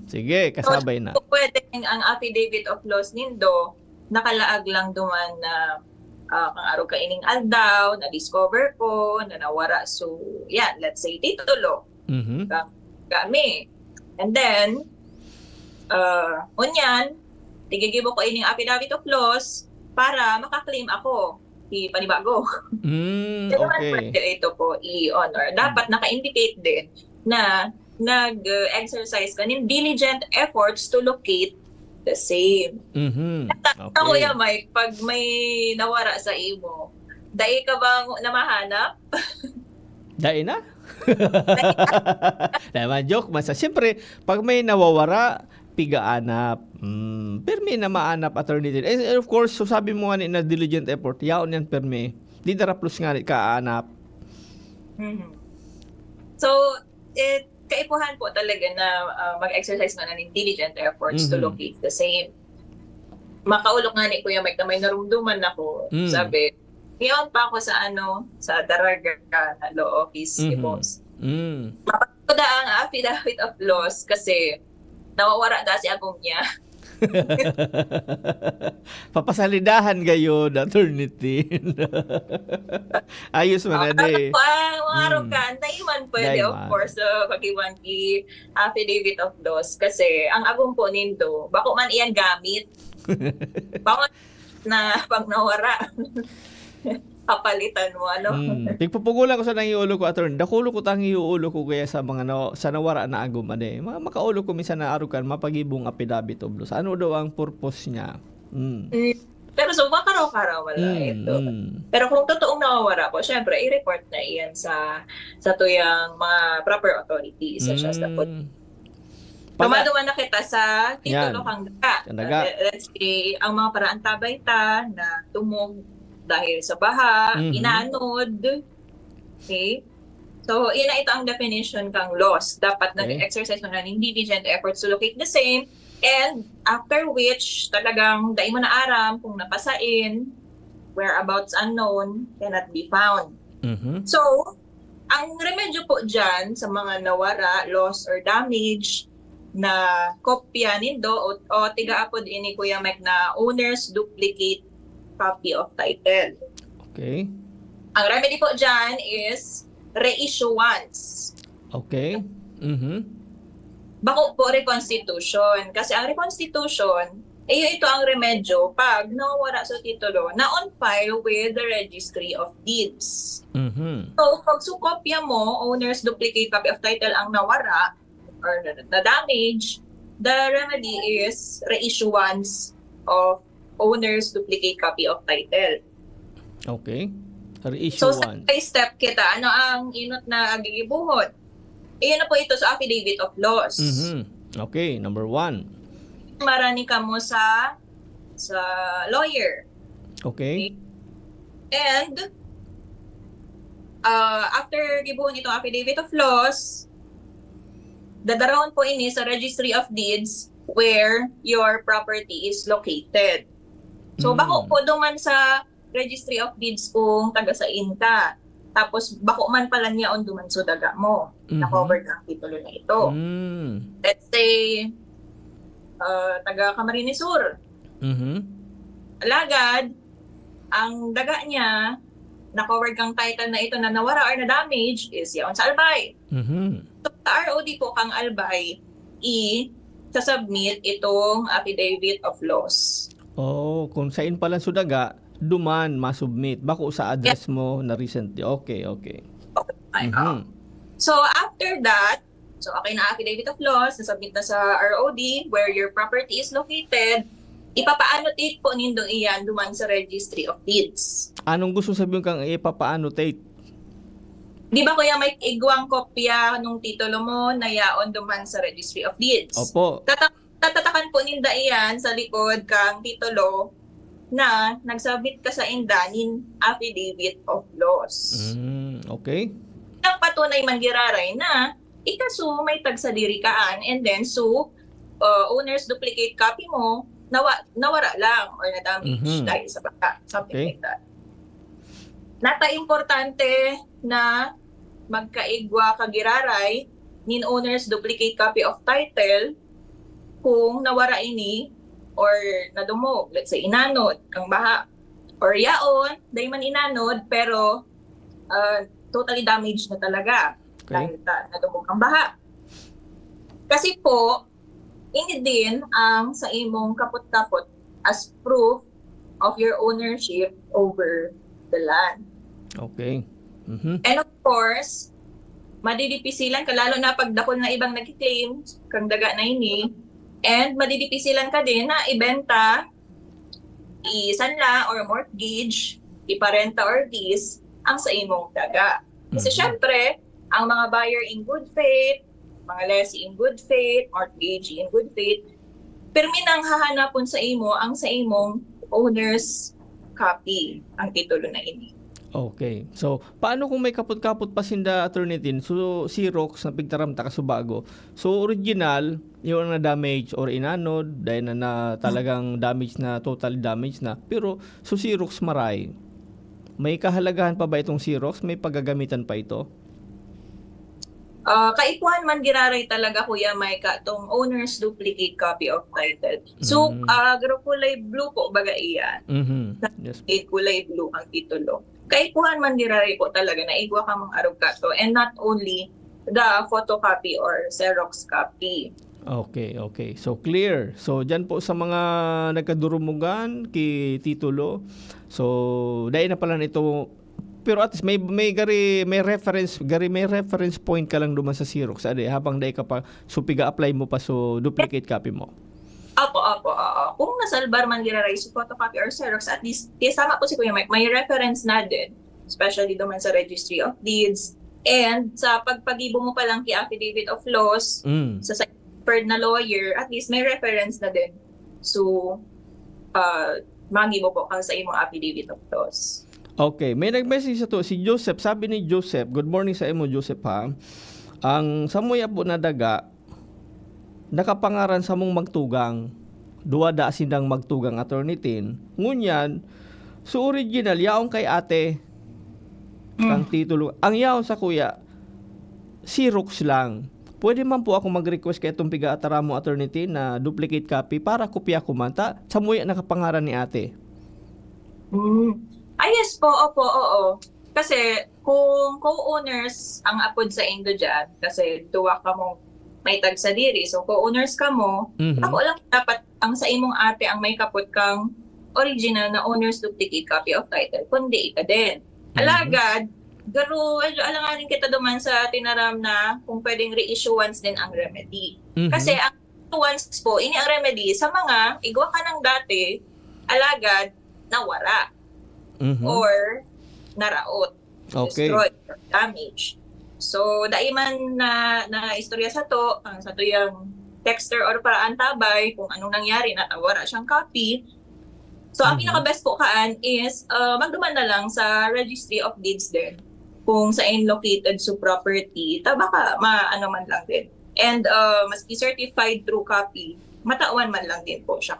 Sige, kasabay na. So, pwedeng ang affidavit of laws nindo, nakalaag lang duman na kang araw kaining aldaw, na-discover ko, na nawara. So, yan, let's say, titulo. Kami. And then, unyan, tigigibo ko ining affidavit of laws para makaklaim ako panibago. Okay. Pwede ito po i-honor. Dapat naka-indicate din na nag-exercise ka ng diligent efforts to locate the same. Okay. Kuya Mike, pag may nawara sa imo, dahil ka bang namahanap? Dahil na? Dahil joke, siyempre, pag may nawawara, pigaanap. Permi na maanap, Attorney Tin. And of course, so sabi mo nga na diligent effort, yaon yan permi. Di dara plus nga kaanap. So, kaipuhan po talaga na mag-exercise nga ng diligent efforts to locate the same. Makaulok nga ni Kuya Mike na may narumduman ako. Sabi, iyon pa ako sa Daraga na law office ni boss. Mm. Mapagkuda ang affidavit of laws kasi nawawara da si agong niya. Papasalidahan gayon, attorney. Ayos man na de. Araw ka, naiman pwede, of Naiman. course, pag-iwan ki affidavit of loss. Kasi ang agong po nindo, bako man iyan gamit. Bako na pag nawara. Papalitan mo, ano? Tigpupugulan ko sa nang iulo ko, attorney. Dakulo ko tang iulo ko kaya sa mga sa nawara na agum ade. Makaulo ko minsan na arukan mapagibong affidavit of loss. Ano daw ang purpose niya? Pero so, makaraw-karaw wala ito. Pero kung totoong nawawara po, syempre, i-report na iyan sa tuyang mga proper authorities, such as the police. Tumaduman na kita sa titulo kang daga. Let's say, ang mga paraan tabay ta na tumog dahil sa baha, inanod. Okay? So, ito ang definition kang loss. Dapat nag-exercise mo ng diligent efforts to locate the same. And after which, talagang dahil mo na aram kung napasain, whereabouts unknown, cannot be found. So, ang remedyo po dyan sa mga nawara, loss, or damage na kopya nindo o tiga-apod ini Kuya Mike na owner's duplicate copy of title. Okay. Ang remedy po dyan is reissuance. Okay. Bako po reconstitution. Kasi ang reconstitution, ito ang remedyo pag nawawala sa titulo na on file with the Registry of Deeds. So, pag sukopya mo, owner's duplicate copy of title ang nawara or na damage, the remedy is reissuance of owner's duplicate copy of title. Okay. So, Reissuance. step by step kita, ano ang inot na agigibuhot? Iyon na po ito sa affidavit of loss. Okay, number 1. Marani ka mo sa lawyer. Okay. And after gibuhon itong affidavit of loss, dadarawon po ini sa Registry of Deeds where your property is located. So, bako po duman sa Registry of Deeds kung taga-sain ka. Tapos, bako man pala niya on duman so daga mo. Na-covered ang titulo na ito. Let's say, taga-Camarines Sur. Alagad, ang daga niya, na-covered kang title na ito na nawara or na-damage is yaon sa Albay. So, sa ROD po kang Albay, sa-submit itong affidavit of loss. Oh, kung sain pala sudaga, duman masubmit. Bako sa address mo na recently. Okay. So, after that, so okay na affidavit of loss, nasubmit na sa ROD where your property is located, ipapa-annotate po nindo iyan duman sa Registry of Deeds. Anong gusto sabihin kang ipapa-annotate? Di ba kuya may igwang kopya nung titulo mo na yaon duman sa Registry of Deeds? Opo. Tatatakan po ninda iyan sa likod kang titulo na nagsubmit ka sa indanin affidavit of loss. Okay. Ang patunay man giraray na ikaso may tagsadirikaan and then owner's duplicate copy mo nawara lang or na-damage dahil sa baka. Something like that. Nata-importante na magkaigwa kagiraray nin owner's duplicate copy of title kung nawara ini or nadumog, let's say inanod kang baha or yaon, dahil man inanod pero totally damaged na talaga dahil nadumog ang baha. Kasi po, ini din ang sa imong kapot-kapot as proof of your ownership over the land. Okay. And of course, madidipisilan ka lalo na pagdakon na ibang nag-claim kang daga na ini. And madidipisilan ka din na ibenta, isanla or mortgage, iparenta or lease ang sa imong daga. Kasi syempre, ang mga buyer in good faith, mga lessee in good faith, mortgagee in good faith, pirmi nang hahanapon sa imo ang sa imong owner's copy, ang titulo na ini. Okay. So, paano kung may kapot-kapot pa sinda attorney din? So, Xerox na pigtaram ta kasubago. So, original, yung na damage or inanod, dahil na talagang damage na, total damage na. Pero, so Xerox maray. May kahalagahan pa ba itong Xerox? May paggagamitan pa ito? Kaipuhan man giraray talaga Kuya Mike tong owner's duplicate copy of title. So, garo kulay blue po baga iyan. Yes. Kulay blue ang titulo. Kaipuhan man giraray po talaga na igwa ka mga arog kato, and not only the photocopy or Xerox copy. Okay. So clear. So diyan po sa mga nagkadurumugan ki titulo. So dahil na pala nito, pero at least may reference point ka lang duman sa Xerox habang dahil ka pa piga apply mo pa so duplicate copy mo. Apo. Kung nasalbar man giraray sa photocopy or Xerox, at least sama po si Kuya Mike, may reference na din, especially duman sa Registry of Deeds. And sa pagpagibo mo pa lang ki affidavit of laws sa certified na lawyer, at least may reference na din. So, magibo po ka sa imong affidavit of laws. Okay, may nag-message to si Joseph. Sabi ni Joseph, good morning sa imo Joseph ha. Ang samuya po na daga nakapangaran sa mong magtugang. Duwa da sindang magtugang attorney tin. Ngunyan, so original yaong kay ate kang titulo. Ang yaon sa kuya, Xerox lang. Pwede man po ako mag-request kay itong piga-atara mo attorney tin na duplicate copy para kopya ko man. Samuya nakapangaran ni ate. Yes po, opo, oo. Kasi kung co-owners ang apod sa Indo dyan, kasi tuwa ka mong may tag sa diri, so co-owners ka mo, ako lang dapat ang sa imong ate ang may kapot kang original na owner's duplicate copy of title, kundi ika din. Alagad, garo, alanganin kita duman sa tinaram na kung pwedeng reissuance din ang remedy. Kasi ang reissuance po, ini ang remedy sa mga igwa ka ng dati, alagad, nawara. Or naraot, destroyed, or damaged. So, daiman na istorya sa to, ang sa to yung texter or paraan tabay kung anong nangyari na wala siyang copy. So, ang pinaka-best po kaan is magduman na lang sa Registry of Deeds din kung saan located sa property, baka maano man lang din. And maski certified true copy, matawan man lang din po siya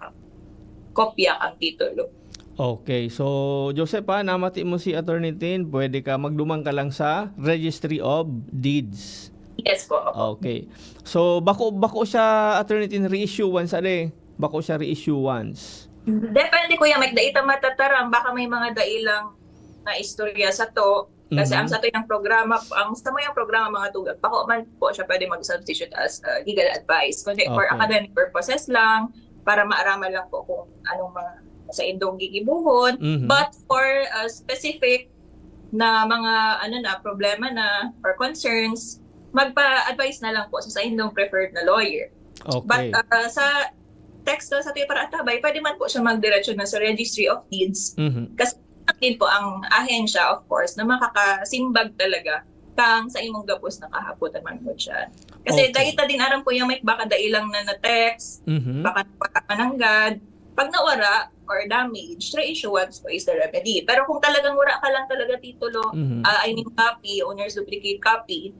kopya ang titulo. Okay, so Joseph namati mo si Attorney Tin, pwede ka magdumang ka lang sa Registry of Deeds. Yes po. Okay. So bako siya Attorney Tin reissue once Bako siya reissue once. Depende Kuya Mike, daita matataram, baka may mga dailang na istorya sa to. Kasi ang sa to yung programa, mga tugag, bako man po siya pwede mag-substitute as legal advice. Kundi for academic purposes lang, para maaraman lang po kung anong mga sa indong gigibuhon, but for specific na mga problema na or concerns, magpa-advise na lang po sa indong preferred na lawyer. Okay. But sa text sa tuyo para atabay, pwede man po siya magdiretsyon na sa Registry of Deeds. Kasi din po ang ahensya, of course, na makakasimbag talaga kang sa imong gapos na kahaputan man po siya. Kasi daita din aram po yung may baka dailang na text, baka mananggad, pag nawara or damage, reissuance po is the remedy. Pero kung talagang wala ka lang talaga titulo, copy, owner's duplicate copy,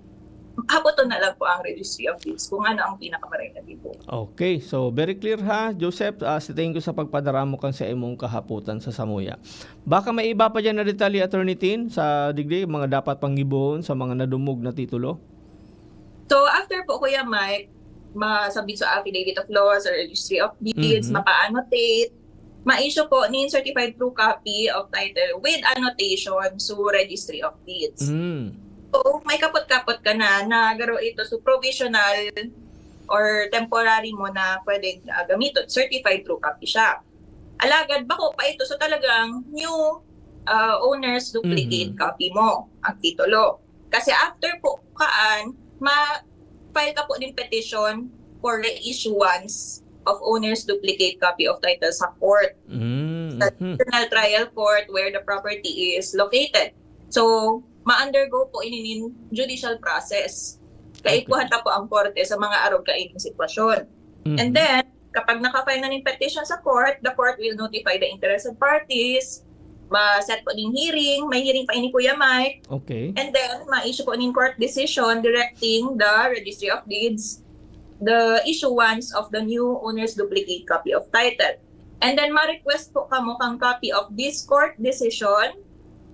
hapoton na lang po ang Registry of Deeds kung ano ang pinakamaremedy po. Okay, so very clear ha, Joseph. Thank you sa pagpadaramo kang sa imong kahaputan sa Samuya. Baka may iba pa dyan na detalye, Attorney Tin, sa digdi, mga dapat panggibuhon sa mga nadumog na titulo? So after po Kuya Mike, masabit sa affidavit of laws or Registry of Deeds, mapa-annotate, ma-issue po ni certified true copy of title with annotation sa Registry of Deeds. So may kapot-kapot ka na garo ito so provisional or temporary mo na pwedeng gamiton, certified true copy siya. Alagad bako pa ito so talagang new owner's duplicate copy mo ang titulo. Kasi after po kaan, file ka po din petition for reissuance of owner's duplicate copy of title sa court. Sa National Trial Court where the property is located. So, ma-undergo po inin judicial process. Kaikuhan ta po ang korte sa mga arog kaining sitwasyon. And then, kapag naka-file na ng petition sa court, the court will notify the interested parties, ma-set po din hearing, may hearing pa ini Kuya Mike. Okay. And then, ma-issue po din court decision directing the Registry of Deeds the issuance of the new owner's duplicate copy of title. And then, ma-request po kamo kang copy of this court decision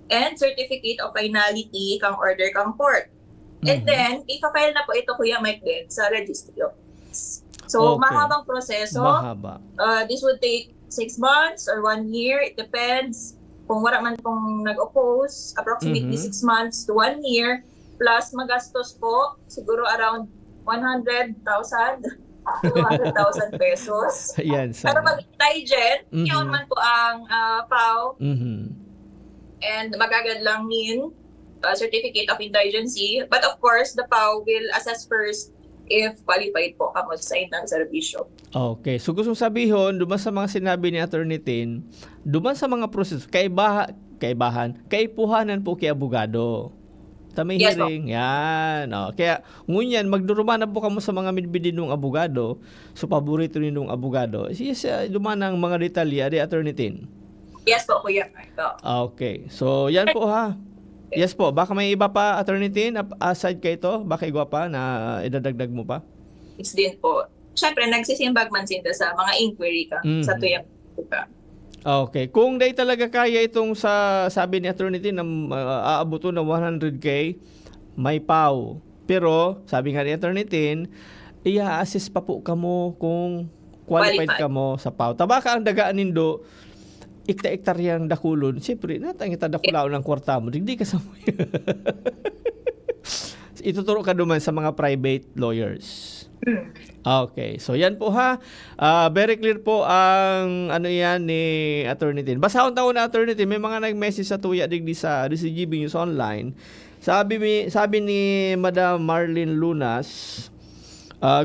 and certificate of finality kang order kang court. And then, ipa-file na po ito, Kuya Mike, din sa registry office. So, Okay. mahabang proseso. Mahaba. This would take 6 months or 1 year. It depends. Kung wala man pong nag-oppose, approximately 6 months to 1 year. Plus, magastos po, siguro around 100,000 to 200,000 pesos. Yan. Pero mag-intay dyan, yun man po ang PAW. And magagad lang nin certificate of indigency. But of course, the PAW will assess first if qualified po kamo sa ng serbisyo. Okay. So gusto sabihin, duman sa mga sinabi ni Attorney Tin, duman sa mga proseso, kaipuhanan po kay abogado. Tamay Yes, hearing. Yan. Kaya ngunyan, magduruma na po kamo sa mga midbidin ng abogado, so paborito rin ng abogado. Yes, duman ang mga detalye, Attorney Tin. Yes po, Kuya. Okay. So, yan po ha. Yes po. Baka may iba pa, Attorney Tin, aside kay ito, baka igwa pa na idadagdag mo pa? It's din po. Siyempre, nagsisimbag man sinta sa mga inquiry ka sa tuyang ka. Okay. Kung day talaga kaya itong sabi ni Attorney Tin na aabuto na 100K, may PAW. Pero, sabi nga ni Attorney Tin, i-assess pa po kamo kung qualified kamo sa PAW. Tabaka ang dagaan nindo, ikta-iktaryang dakulon, siyempre, natangita dakulao ng kwarta mo, hindi ka sa mo. Ituturo ka duman sa mga private lawyers. Okay, so yan po ha. Very clear po ang ano yan ni Attorney Tin. Basahon taon na Attorney Tin, may mga nag-message sa tuya digdi sa DCGB News Online. Sabi ni Madam Marlene Lunas,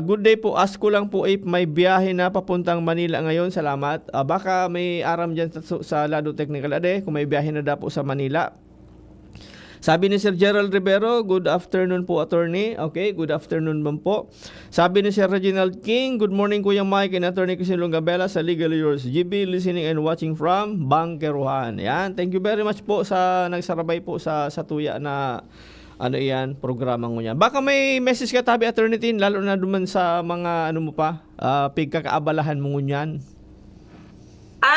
good day po. Ask ko lang po if may biyahe na papuntang Manila ngayon. Salamat. Baka may aram dyan sa Lado Technical Ade kung may biyahe na po sa Manila. Sabi ni Sir Gerald Rivero, good afternoon po, Attorney. Okay, good afternoon man po. Sabi ni Sir Reginald King, good morning Kuya Mike and Attorney Christine Longabella sa Legally Yours GB, listening and watching from Bangkeruhan. Yan, thank you very much po sa nagsarabay po sa tuya na ano yan, programa mo yan. Baka may message ka tabi, Attorney Tin, lalo na duman sa mga ano mo pa, pigkakaabalahan mo ngunyan.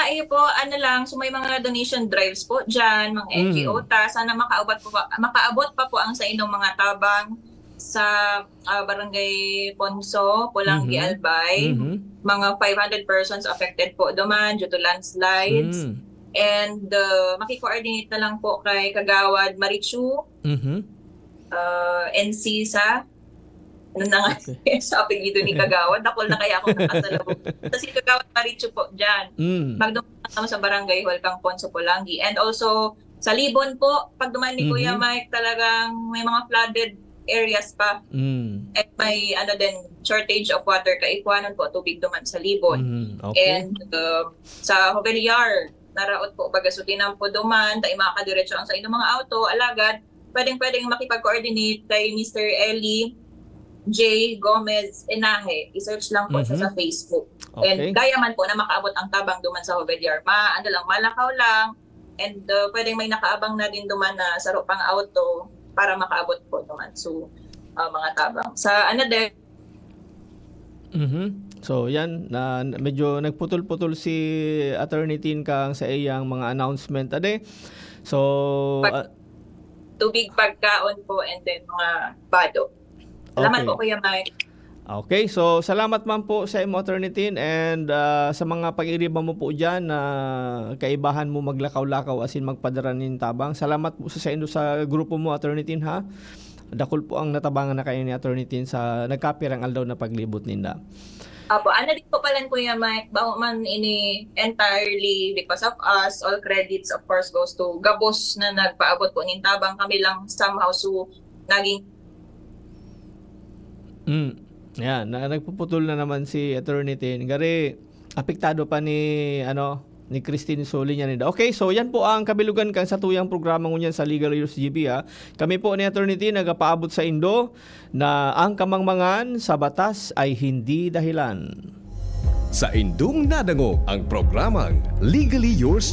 Iyo po, ano lang, so may mga donation drives po dyan, mga NGO ta. Sana makaabot pa po ang sa inyong mga tabang sa Barangay Ponso, Pulangi, Albay. Mga 500 persons affected po duman due to landslides. And maki-coordinate na lang po kay Kagawad Marichu, NC sa ano na nga sa apelido ni Kagawad. Nakol na kaya akong nakasalubong. So si Kagawad Marichu po dyan. Magduman sa Barangay Hall Kang Ponso, Pulangi. And also sa Libon po, pag duman ni Kuya Mike, talagang may mga flooded areas pa. At may ano din, shortage of water. Kaikwanan po, tubig duman sa Libon. And sa Hoveliar, naraot po, bagasulinan po duman, tayo makakadiretso ang sa inyong mga auto, alagad, pwedeng makipag-coordinate kay Mr. Eli J. Gomez Enahe. I-search lang po sa Facebook. And gaya man po na makaabot ang tabang duman sa Hoveliar. Malakaw lang. And pwedeng may nakaabang na din duman na saro pang auto para makaabot po duman. So, mga tabang. Sa ano din, So yan, medyo nagputol-putol si Attorney Tin kang sa iyang mga announcement ade. So tubig, pagkaon po, and then mga bado. Salamat po, Kuya Mike. Okay, so salamat man po sa imo, Attorney Tin, and sa mga pag-iriba mo po dyan na kaibahan mo maglakaw-lakaw asin magpadara nin tabang. Salamat po sa indo sa grupo mo, Attorney Tin, ha. Dakol po ang natabangan na kayo ni Attorney Tin sa nagkapirang aldaw na paglibot ninda. Apo, ano din po pala, Kuya Mike, bago man ini entirely because of us, all credits of course goes to Gabos na nagpaabot po nin tabang. Kami lang somehow so naging Yan, nagpuputol na naman si Attorney Tin. Gari, apektado pa ni Christine Soli niya nila. Okay, so yan po ang kabilugan kang sa tuyang programa ngunyan sa Legal Yours GB. Kami po ni Attorney Tin nagapaabot sa Indo na ang kamangmangan sa batas ay hindi dahilan. Sa Indong nadangog ang programang Legally Yours